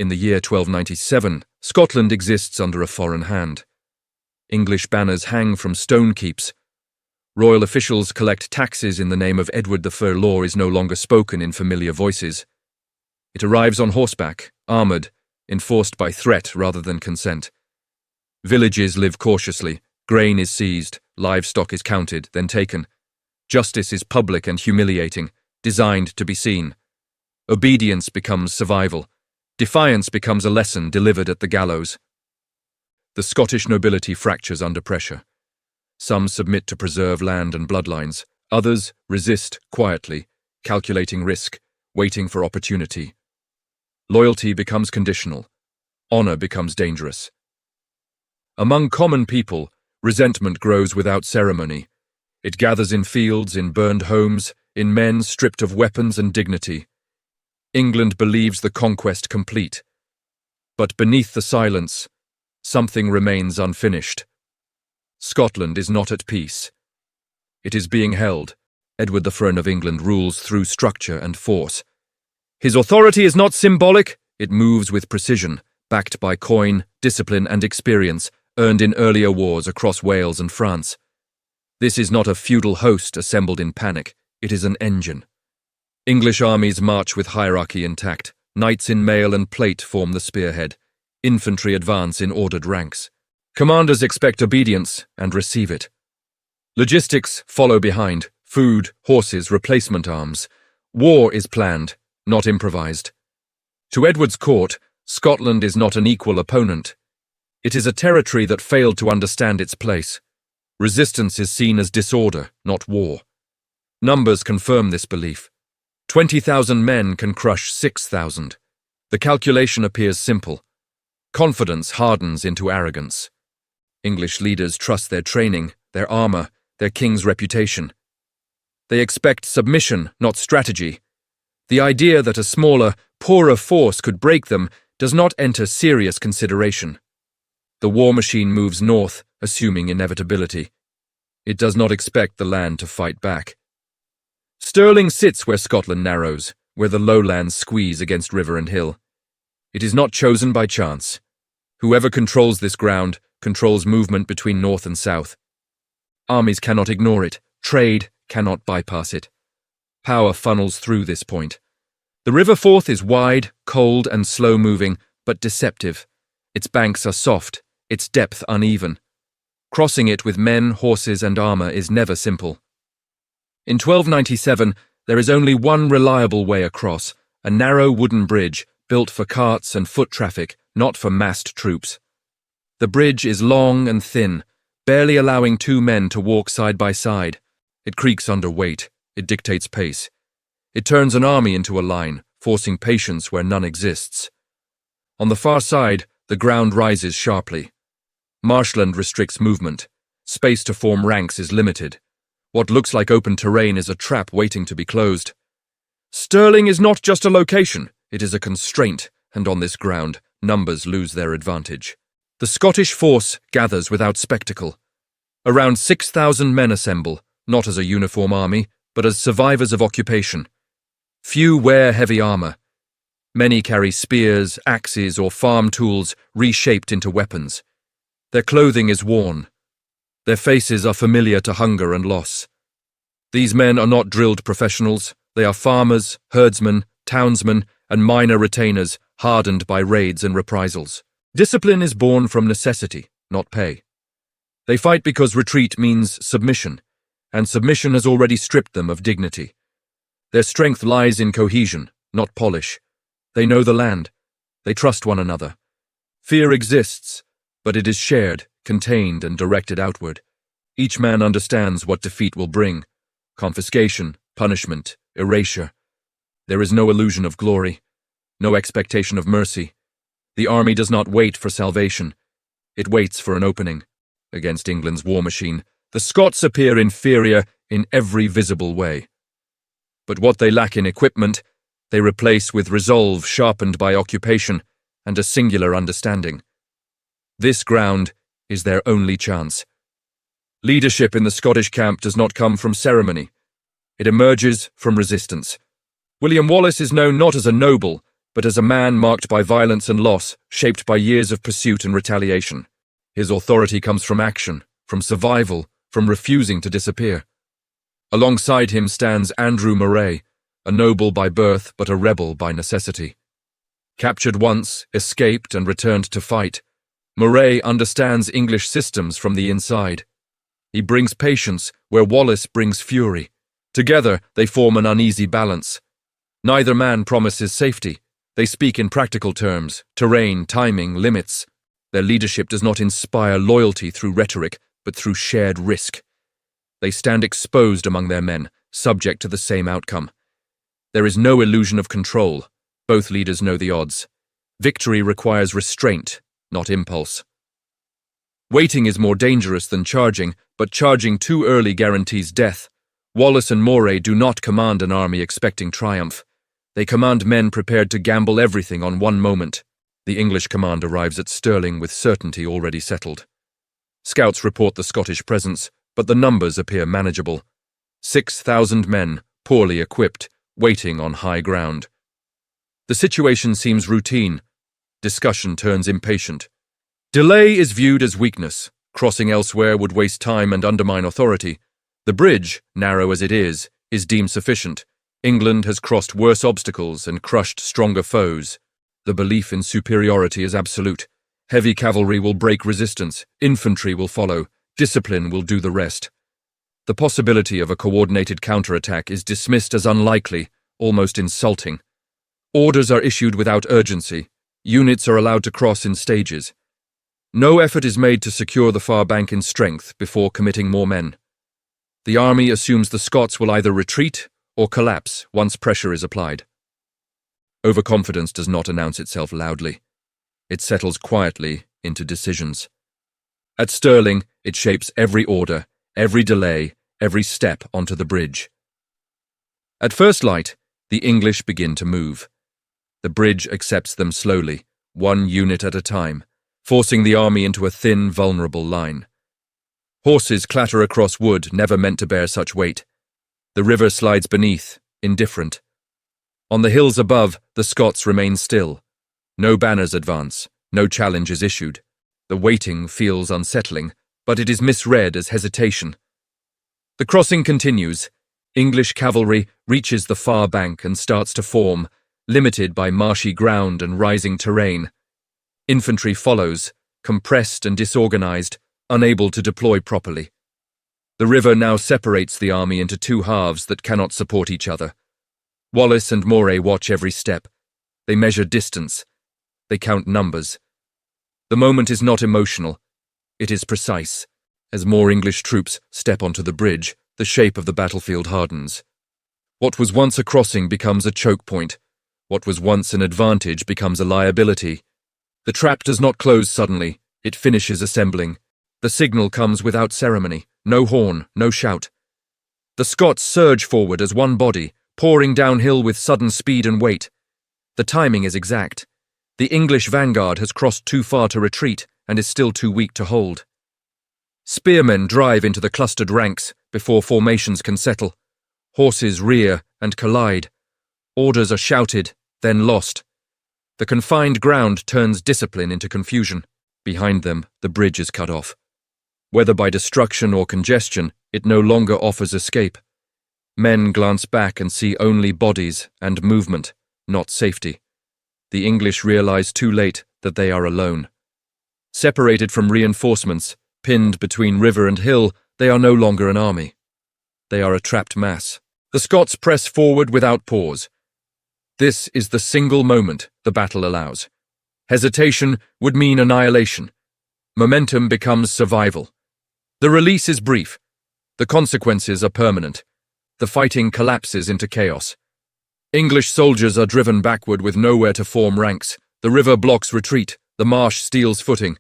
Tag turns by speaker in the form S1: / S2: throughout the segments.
S1: In the year 1297, Scotland exists under a foreign hand. English banners hang from stone keeps. Royal officials collect taxes in the name of Edward I. Law is no longer spoken in familiar voices. It arrives on horseback, armoured, enforced by threat rather than consent. Villages live cautiously, grain is seized, livestock is counted, then taken. Justice is public and humiliating, designed to be seen. Obedience becomes survival. Defiance becomes a lesson delivered at the gallows. The Scottish nobility fractures under pressure. Some submit to preserve land and bloodlines. Others resist quietly, calculating risk, waiting for opportunity. Loyalty becomes conditional. Honour becomes dangerous. Among common people, resentment grows without ceremony. It gathers in fields, in burned homes, in men stripped of weapons and dignity. England believes the conquest complete. But beneath the silence, something remains unfinished. Scotland is not at peace. It is being held. Edward I of England rules through structure and force. His authority is not symbolic, it moves with precision, backed by coin, discipline and experience, earned in earlier wars across Wales and France. This is not a feudal host assembled in panic, it is an engine. English armies march with hierarchy intact. Knights in mail and plate form the spearhead. Infantry advance in ordered ranks. Commanders expect obedience and receive it. Logistics follow behind. Food, horses, replacement arms. War is planned, not improvised. To Edward's court, Scotland is not an equal opponent. It is a territory that failed to understand its place. Resistance is seen as disorder, not war. Numbers confirm this belief. 20,000 men can crush 6,000. The calculation appears simple. Confidence hardens into arrogance. English leaders trust their training, their armour, their king's reputation. They expect submission, not strategy. The idea that a smaller, poorer force could break them does not enter serious consideration. The war machine moves north, assuming inevitability. It does not expect the land to fight back. Stirling sits where Scotland narrows, where the lowlands squeeze against river and hill. It is not chosen by chance. Whoever controls this ground controls movement between north and south. Armies cannot ignore it. Trade cannot bypass it. Power funnels through this point. The River Forth is wide, cold and slow-moving, but deceptive. Its banks are soft, its depth uneven. Crossing it with men, horses and armour is never simple. In 1297, there is only one reliable way across, a narrow wooden bridge built for carts and foot traffic, not for massed troops. The bridge is long and thin, barely allowing two men to walk side by side. It creaks under weight, it dictates pace. It turns an army into a line, forcing patience where none exists. On the far side, the ground rises sharply. Marshland restricts movement. Space to form ranks is limited. What looks like open terrain is a trap waiting to be closed. Stirling is not just a location, it is a constraint, and on this ground, numbers lose their advantage. The Scottish force gathers without spectacle. Around 6,000 men assemble, not as a uniform army, but as survivors of occupation. Few wear heavy armour. Many carry spears, axes, or farm tools reshaped into weapons. Their clothing is worn. Their faces are familiar to hunger and loss. These men are not drilled professionals. They are farmers, herdsmen, townsmen, and minor retainers hardened by raids and reprisals. Discipline is born from necessity, not pay. They fight because retreat means submission, and submission has already stripped them of dignity. Their strength lies in cohesion, not polish. They know the land. They trust one another. Fear exists, but it is shared, contained, and directed outward. Each man understands what defeat will bring: confiscation, punishment, erasure. There is no illusion of glory, no expectation of mercy. The army does not wait for salvation. It waits for an opening. Against England's war machine, the Scots appear inferior in every visible way. But what they lack in equipment, they replace with resolve sharpened by occupation and a singular understanding. This ground is their only chance. Leadership in the Scottish camp does not come from ceremony. It emerges from resistance. William Wallace is known not as a noble, but as a man marked by violence and loss, shaped by years of pursuit and retaliation. His authority comes from action, from survival, from refusing to disappear. Alongside him stands Andrew Moray, a noble by birth but a rebel by necessity. Captured once, escaped and returned to fight, Moray understands English systems from the inside. He brings patience where Wallace brings fury. Together, they form an uneasy balance. Neither man promises safety. They speak in practical terms: terrain, timing, limits. Their leadership does not inspire loyalty through rhetoric, but through shared risk. They stand exposed among their men, subject to the same outcome. There is no illusion of control. Both leaders know the odds. Victory requires restraint, not impulse. Waiting is more dangerous than charging, but charging too early guarantees death. Wallace and Moray do not command an army expecting triumph. They command men prepared to gamble everything on one moment. The English command arrives at Stirling with certainty already settled. Scouts report the Scottish presence, but the numbers appear manageable. 6,000 men, poorly equipped, waiting on high ground. The situation seems routine. Discussion turns impatient. Delay is viewed as weakness. Crossing elsewhere would waste time and undermine authority. The bridge, narrow as it is deemed sufficient. England has crossed worse obstacles and crushed stronger foes. The belief in superiority is absolute. Heavy cavalry will break resistance, infantry will follow, discipline will do the rest. The possibility of a coordinated counterattack is dismissed as unlikely, almost insulting. Orders are issued without urgency. Units are allowed to cross in stages. No effort is made to secure the far bank in strength before committing more men. The army assumes the Scots will either retreat or collapse once pressure is applied. Overconfidence does not announce itself loudly. It settles quietly into decisions. At Stirling, it shapes every order, every delay, every step onto the bridge. At first light, the English begin to move. The bridge accepts them slowly, one unit at a time, forcing the army into a thin, vulnerable line. Horses clatter across wood never meant to bear such weight. The river slides beneath, indifferent. On the hills above, the Scots remain still. No banners advance, no challenge is issued. The waiting feels unsettling, but it is misread as hesitation. The crossing continues. English cavalry reaches the far bank and starts to form, limited by marshy ground and rising terrain. Infantry follows, compressed and disorganized, unable to deploy properly. The river now separates the army into two halves that cannot support each other. Wallace and Moray watch every step. They measure distance. They count numbers. The moment is not emotional. It is precise. As more English troops step onto the bridge, the shape of the battlefield hardens. What was once a crossing becomes a choke point. What was once an advantage becomes a liability. The trap does not close suddenly. It finishes assembling. The signal comes without ceremony. No horn, no shout. The Scots surge forward as one body, pouring downhill with sudden speed and weight. The timing is exact. The English vanguard has crossed too far to retreat and is still too weak to hold. Spearmen drive into the clustered ranks before formations can settle. Horses rear and collide. Orders are shouted, then lost. The confined ground turns discipline into confusion. Behind them, the bridge is cut off. Whether by destruction or congestion, it no longer offers escape. Men glance back and see only bodies and movement, not safety. The English realize too late that they are alone. Separated from reinforcements, pinned between river and hill, they are no longer an army. They are a trapped mass. The Scots press forward without pause. This is the single moment the battle allows. Hesitation would mean annihilation. Momentum becomes survival. The release is brief. The consequences are permanent. The fighting collapses into chaos. English soldiers are driven backward with nowhere to form ranks. The river blocks retreat. The marsh steals footing.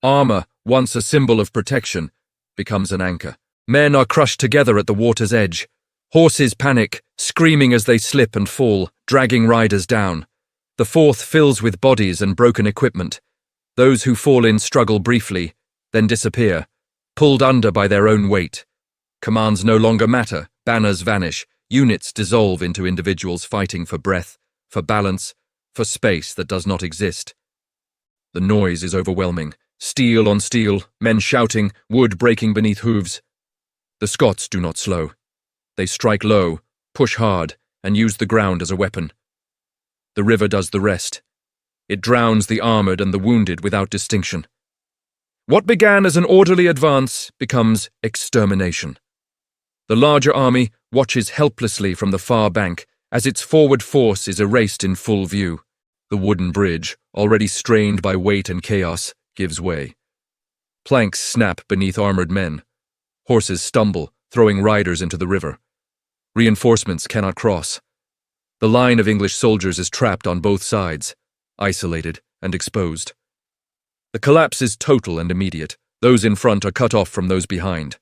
S1: Armor, once a symbol of protection, becomes an anchor. Men are crushed together at the water's edge. Horses panic, screaming as they slip and fall, dragging riders down. The Forth fills with bodies and broken equipment. Those who fall in struggle briefly, then disappear, pulled under by their own weight. Commands no longer matter, banners vanish, units dissolve into individuals fighting for breath, for balance, for space that does not exist. The noise is overwhelming. Steel on steel, men shouting, wood breaking beneath hooves. The Scots do not slow. They strike low, push hard, and use the ground as a weapon. The river does the rest. It drowns the armoured and the wounded without distinction. What began as an orderly advance becomes extermination. The larger army watches helplessly from the far bank as its forward force is erased in full view. The wooden bridge, already strained by weight and chaos, gives way. Planks snap beneath armoured men. Horses stumble, throwing riders into the river. Reinforcements cannot cross. The line of English soldiers is trapped on both sides, isolated and exposed. The collapse is total and immediate. Those in front are cut off from those behind.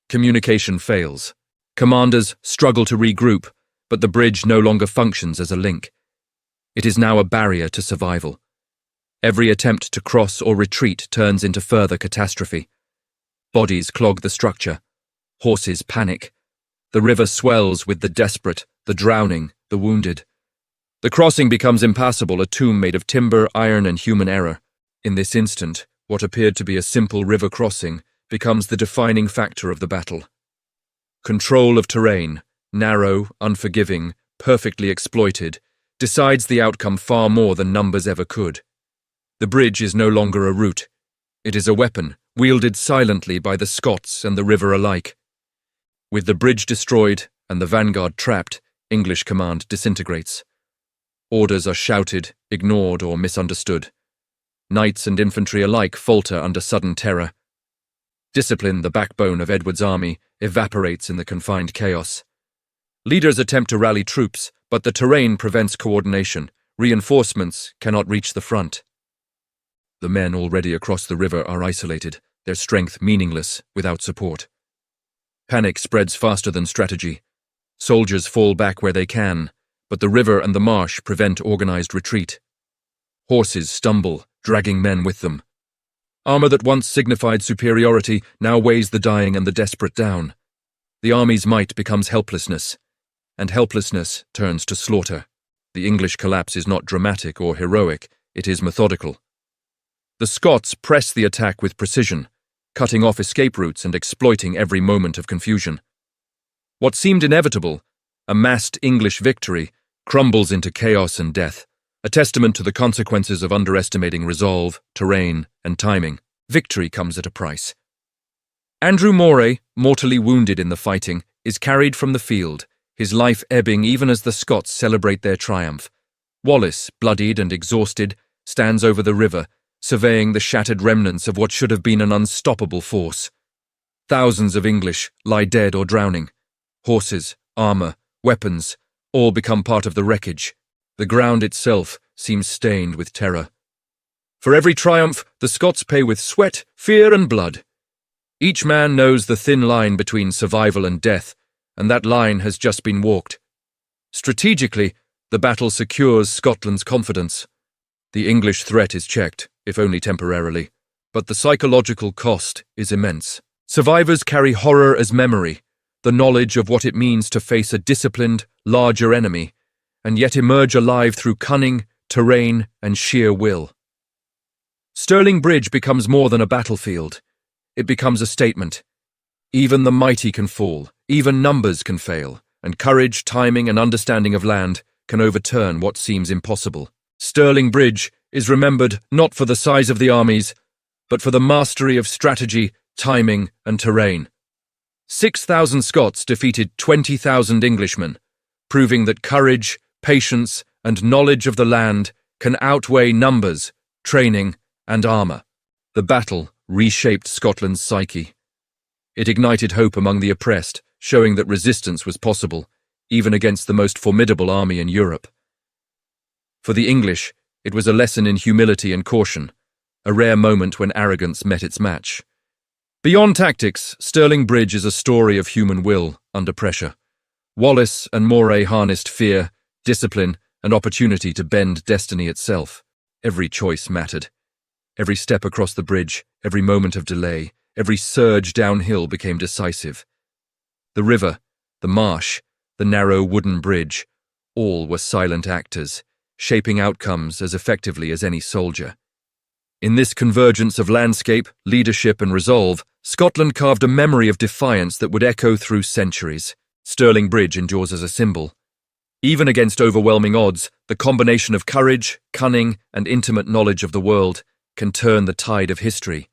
S1: Communication fails. Commanders struggle to regroup, but the bridge no longer functions as a link. It is now a barrier to survival. Every attempt to cross or retreat turns into further catastrophe. Bodies clog the structure. Horses panic. The river swells with the desperate, the drowning, the wounded. The crossing becomes impassable, a tomb made of timber, iron, and human error. In this instant, what appeared to be a simple river crossing becomes the defining factor of the battle. Control of terrain, narrow, unforgiving, perfectly exploited, decides the outcome far more than numbers ever could. The bridge is no longer a route. It is a weapon, wielded silently by the Scots and the river alike. With the bridge destroyed and the vanguard trapped, English command disintegrates. Orders are shouted, ignored, or misunderstood. Knights and infantry alike falter under sudden terror. Discipline, the backbone of Edward's army, evaporates in the confined chaos. Leaders attempt to rally troops, but the terrain prevents coordination. Reinforcements cannot reach the front. The men already across the river are isolated, their strength meaningless without support. Panic spreads faster than strategy. Soldiers fall back where they can, but the river and the marsh prevent organized retreat. Horses stumble, dragging men with them. Armor that once signified superiority now weighs the dying and the desperate down. The army's might becomes helplessness, and helplessness turns to slaughter. The English collapse is not dramatic or heroic, it is methodical. The Scots press the attack with precision, cutting off escape routes and exploiting every moment of confusion. What seemed inevitable, a massed English victory, crumbles into chaos and death, a testament to the consequences of underestimating resolve, terrain, and timing. Victory comes at a price. Andrew Moray, mortally wounded in the fighting, is carried from the field, his life ebbing even as the Scots celebrate their triumph. Wallace, bloodied and exhausted, stands over the river, surveying the shattered remnants of what should have been an unstoppable force. Thousands of English lie dead or drowning. Horses, armor, weapons, all become part of the wreckage. The ground itself seems stained with terror. For every triumph, the Scots pay with sweat, fear, and blood. Each man knows the thin line between survival and death, and that line has just been walked. Strategically, the battle secures Scotland's confidence. The English threat is checked, if only temporarily, but the psychological cost is immense. Survivors carry horror as memory, the knowledge of what it means to face a disciplined, larger enemy, and yet emerge alive through cunning, terrain, and sheer will. Stirling Bridge becomes more than a battlefield. It becomes a statement. Even the mighty can fall, even numbers can fail, and courage, timing, and understanding of land can overturn what seems impossible. Stirling Bridge is remembered not for the size of the armies, but for the mastery of strategy, timing, and terrain. 6,000 Scots defeated 20,000 Englishmen, proving that courage, patience, and knowledge of the land can outweigh numbers, training, and armour. The battle reshaped Scotland's psyche. It ignited hope among the oppressed, showing that resistance was possible, even against the most formidable army in Europe. For the English, it was a lesson in humility and caution, a rare moment when arrogance met its match. Beyond tactics, Stirling Bridge is a story of human will under pressure. Wallace and Moray harnessed fear, discipline, and opportunity to bend destiny itself. Every choice mattered. Every step across the bridge, every moment of delay, every surge downhill became decisive. The river, the marsh, the narrow wooden bridge, all were silent actors, shaping outcomes as effectively as any soldier. In this convergence of landscape, leadership, and resolve, Scotland carved a memory of defiance that would echo through centuries. Stirling Bridge endures as a symbol. Even against overwhelming odds, the combination of courage, cunning, and intimate knowledge of the world can turn the tide of history.